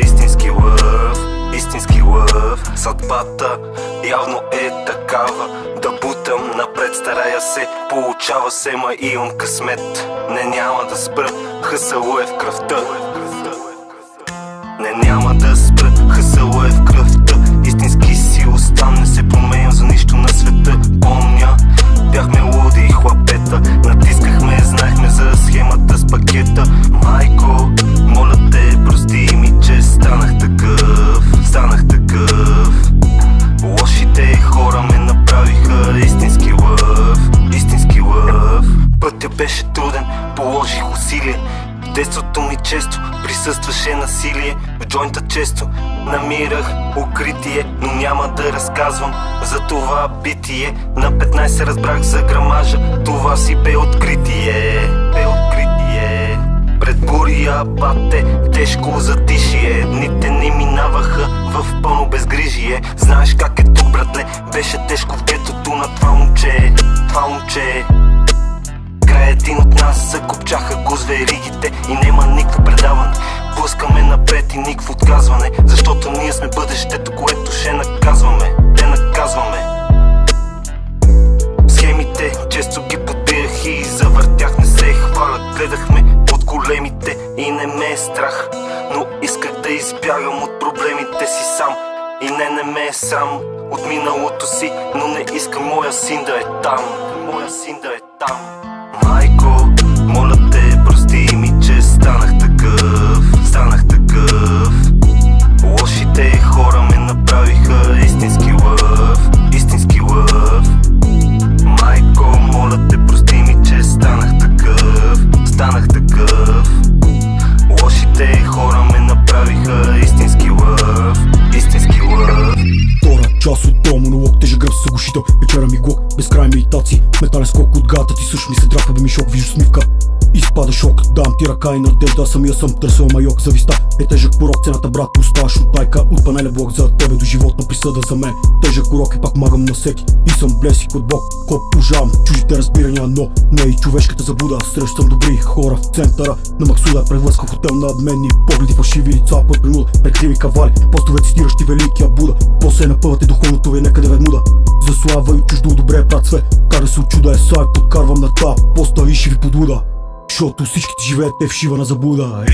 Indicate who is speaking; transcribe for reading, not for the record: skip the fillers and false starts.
Speaker 1: истински лъв, истински лъв. Съдбата явно е такава, да бутам напред, старая се, получава се, ма имам късмет. Не, няма да спра, хъсъл е в кръвта. Не, няма да спра, хъсъл е в кръвта. Истински си остан, не се променям за нищо на света. Помня, бяхме луди и хлапета, натискахме, знаехме за схемата с пакета. Майко, моля те, прости ми, че станах такъв. Лошите хора ме направиха истински лъв, истински лъв. Пътя беше труден, положих усилие. В детството ми често присъстваше насилие. В джойнта често намирах укритие, но няма да разказвам за това битие. На 15 разбрах за грамажа, това си бе откритие. Пред буря, бате, тежко затишие. Дните не минаваха в пълно безгрижие. Знаеш как е тук, братле, беше тежко в гетото на това момче. Край един от нас закопчаха го с веригите и нема никакво предаване. Пускаме напред и никакво отказване, защото ние сме бъдещето, което ще наказваме. Схемите често ги подбирах и завъртях, не се хваля. Гледахме от големите и не ме е страх, но исках да избягам от проблемите си сам. И не ме е срам от миналото си, но не искам моя син да е там. Майко, моля те, прости ми, че станах такъв. Лошите хора ме направиха истински лъв, истински лъв. Майко, моля те, прости ми, че станах такъв. Лошите хора ме направиха истински лъв, истински лъв.
Speaker 2: Втора част от този монолог, тежък гръб с съглушител. Вечера ми глок, безкрайни медитации. Метален скок от гата ти, също ми се драпва, бе ми шок, виждаш усмивка. Изпада шок, дам ти ръка и надежда, самия съм търсил майок. Зависта е тежък порок, цената брат оставаш от тайка. От панеля блок за тебе до животна присъда за мен. Тежък урок и пак магам на всеки и съм блесик от Бог. Коп пожавам чужите разбирания, но не и човешката забуда. Срещам добри хора в центъра на Максуда. Превлъзка хотел на адменни погледи, фалшиви лица под принуда. Прекриви кавали, постове цитиращи великия Буда. После напъвате духовното ви некъде ведмуда. За слава и чуждо добре брат све. Кара се очуда е сай, подкарвам на та поста и ще ви подлуда. Защото всичките живеете в шива на заблуда.